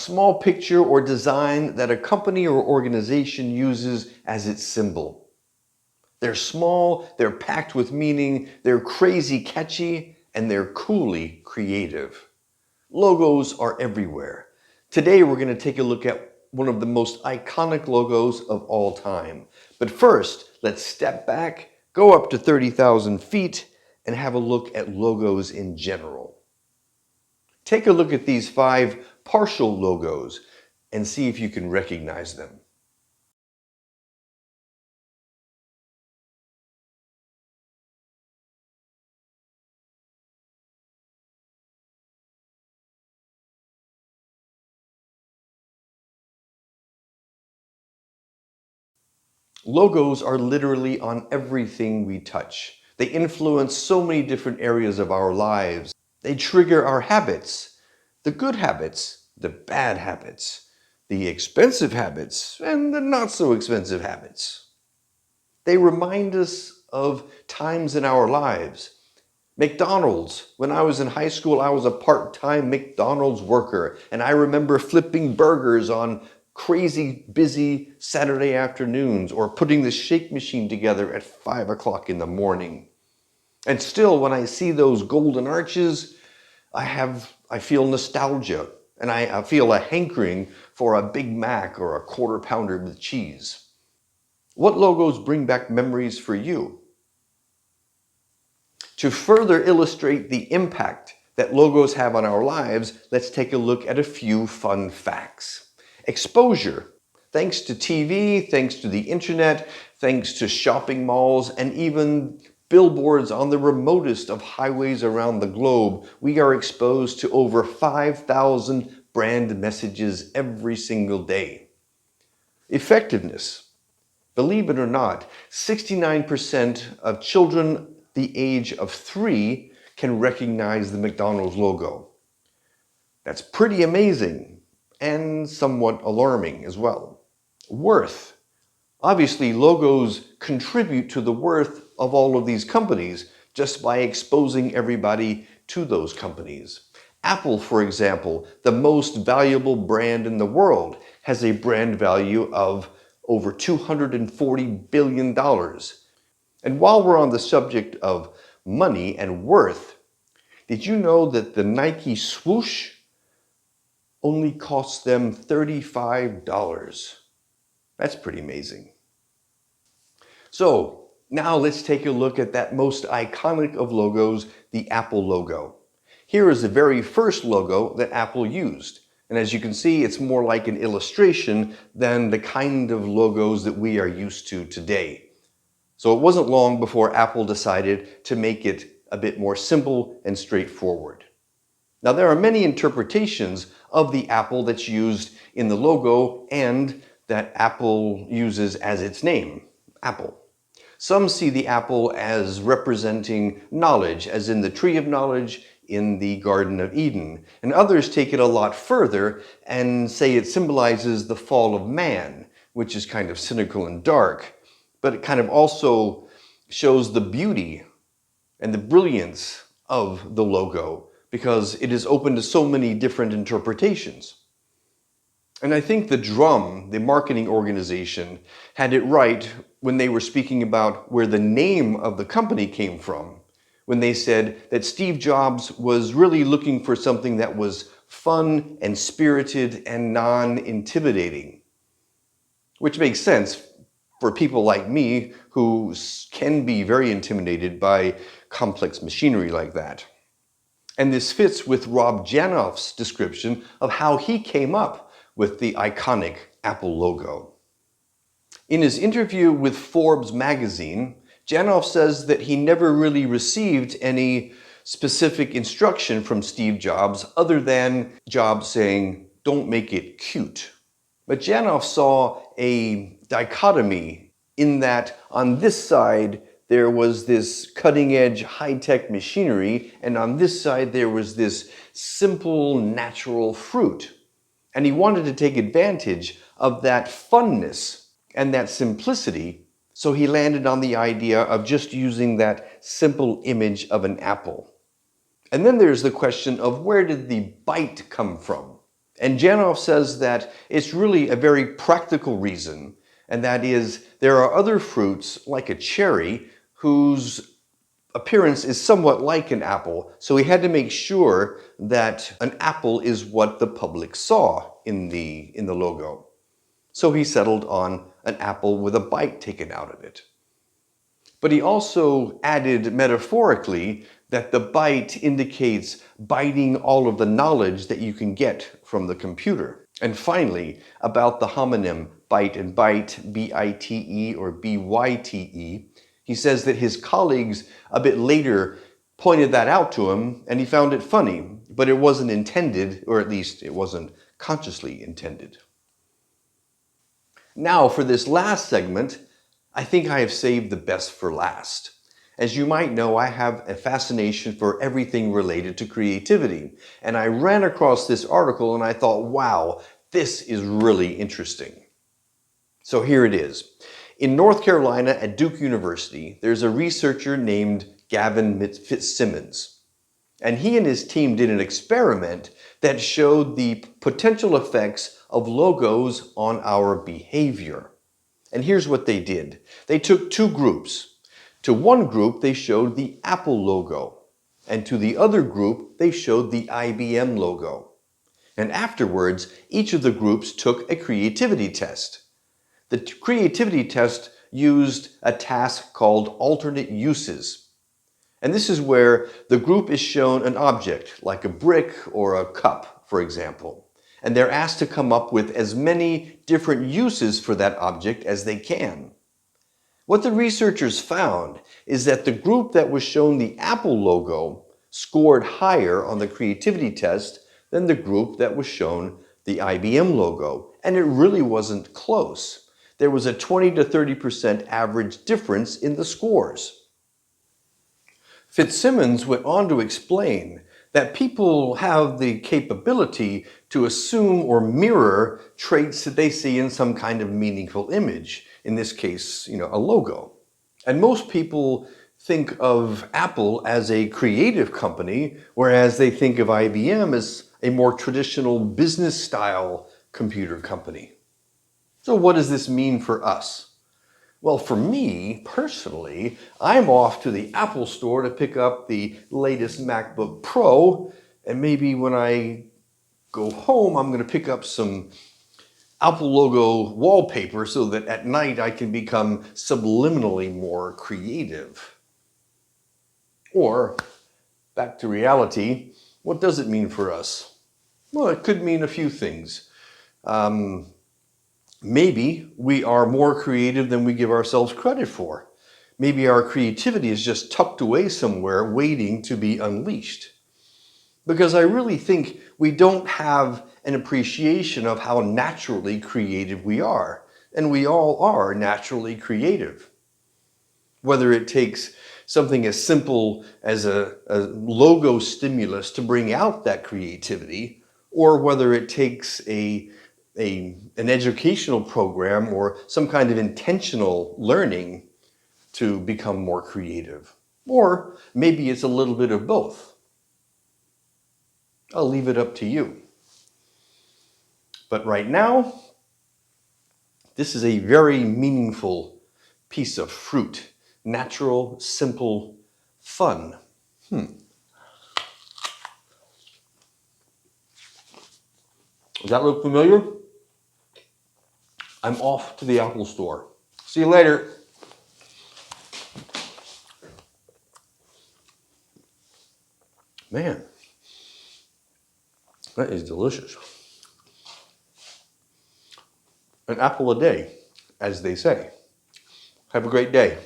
small picture or design that a company or organization uses as its symbol. They're small, they're packed with meaning, they're crazy catchy, and they're coolly creative. Logos are everywhere. Today we're going to take a look at one of the most iconic logos of all time. But first, let's step back, go up to 30,000 feet, and have a look at logos in general. Take a look at these 5 partial logos and see if you can recognize them. Logos are literally on everything we touch. They influence so many different areas of our lives. They trigger our habits, the good habits, the bad habits, the expensive habits, and the not so expensive habits. They remind us of times in our lives. McDonald's. When I was in high school, I was a part-time McDonald's worker, and I remember flipping burgers on crazy busy Saturday afternoons or putting the shake machine together at 5 o'clock in the morning. And still, when I see those golden arches, I feel nostalgia, and I feel a hankering for a Big Mac or a quarter pounder with cheese. What logos bring back memories for you? To further illustrate the impact that logos have on our lives, let's take a look at a few fun facts. Exposure. Thanks to TV, thanks to the internet, thanks to shopping malls, and even billboards on the remotest of highways around the globe, we are exposed to over 5,000 brand messages every single day. Effectiveness. Believe it or not, 69% of children the age of 3 can recognize the McDonald's logo. That's pretty amazing and somewhat alarming as well. Worth. Obviously, logos contribute to the worth of all of these companies just by exposing everybody to those companies. Apple, for example, the most valuable brand in the world, has a brand value of over $240 billion. And while we're on the subject of money and worth, did you know that the Nike swoosh only costs them $35? That's pretty amazing. So now let's take a look at that most iconic of logos, the Apple logo. Here is the very first logo that Apple used. And as you can see, it's more like an illustration than the kind of logos that we are used to today. So it wasn't long before Apple decided to make it a bit more simple and straightforward. Now, there are many interpretations of the apple that's used in the logo and that Apple uses as its name, Apple. Some see the apple as representing knowledge, as in the tree of knowledge in the Garden of Eden. And others take it a lot further and say it symbolizes the fall of man, which is kind of cynical and dark. But it kind of also shows the beauty and the brilliance of the logo because it is open to so many different interpretations. And I think the Drum, the marketing organization, had it right when they were speaking about where the name of the company came from, when they said that Steve Jobs was really looking for something that was fun and spirited and non-intimidating, which makes sense for people like me who can be very intimidated by complex machinery like that. And this fits with Rob Janoff's description of how he came up with the iconic Apple logo. In his interview with Forbes magazine, Janoff says that he never really received any specific instruction from Steve Jobs other than Jobs saying, "Don't make it cute." But Janoff saw a dichotomy in that on this side there was this cutting-edge high-tech machinery, and on this side there was this simple natural fruit. And he wanted to take advantage of that funness and that simplicity, so he landed on the idea of just using that simple image of an apple. And then there's the question of where did the byte come from? And Janov says that it's really a very practical reason, and that is there are other fruits, like a cherry, whose appearance is somewhat like an apple, so he had to make sure that an apple is what the public saw in the logo. So he settled on an apple with a bite taken out of it. But he also added metaphorically that the byte indicates biting all of the knowledge that you can get from the computer. And finally, about the homonym byte and byte, B-I-T-E or B-Y-T-E, he says that his colleagues a bit later pointed that out to him and he found it funny, but it wasn't intended, or at least it wasn't consciously intended. Now for this last segment, I think I have saved the best for last. As you might know, I have a fascination for everything related to creativity, and I ran across this article and I thought, wow, this is really interesting. So here it is. In North Carolina at Duke University, there's a researcher named Gavin Fitzsimmons, and he and his team did an experiment that showed the potential effects of logos on our behavior. And here's what they did. They took two groups. To one group, they showed the Apple logo. And to the other group, they showed the IBM logo. And afterwards, each of the groups took a creativity test. The creativity test used a task called alternate uses. And this is where the group is shown an object, like a brick or a cup, for example. And they're asked to come up with as many different uses for that object as they can. What the researchers found is that the group that was shown the Apple logo scored higher on the creativity test than the group that was shown the IBM logo, and it really wasn't close. There was a 20 to 30% average difference in the scores. Fitzsimmons went on to explain that people have the capability to assume or mirror traits that they see in some kind of meaningful image, in this case, a logo. And most people think of Apple as a creative company, whereas they think of IBM as a more traditional business style computer company. So what does this mean for us? Well, for me, personally, I'm off to the Apple store to pick up the latest MacBook Pro, and maybe when I go home, I'm going to pick up some Apple logo wallpaper so that at night I can become subliminally more creative. Or, back to reality, what does it mean for us? Well, it could mean a few things. Maybe we are more creative than we give ourselves credit for. Maybe our creativity is just tucked away somewhere waiting to be unleashed. Because I really think we don't have an appreciation of how naturally creative we are. And we all are naturally creative. Whether it takes something as simple as a logo stimulus to bring out that creativity, or whether it takes an educational program or some kind of intentional learning to become more creative. Or maybe it's a little bit of both. I'll leave it up to you. But right now, this is a very meaningful piece of fruit. Natural, simple, fun. Does that look familiar? I'm off to the Apple store. See you later. Man, that is delicious. An apple a day, as they say. Have a great day.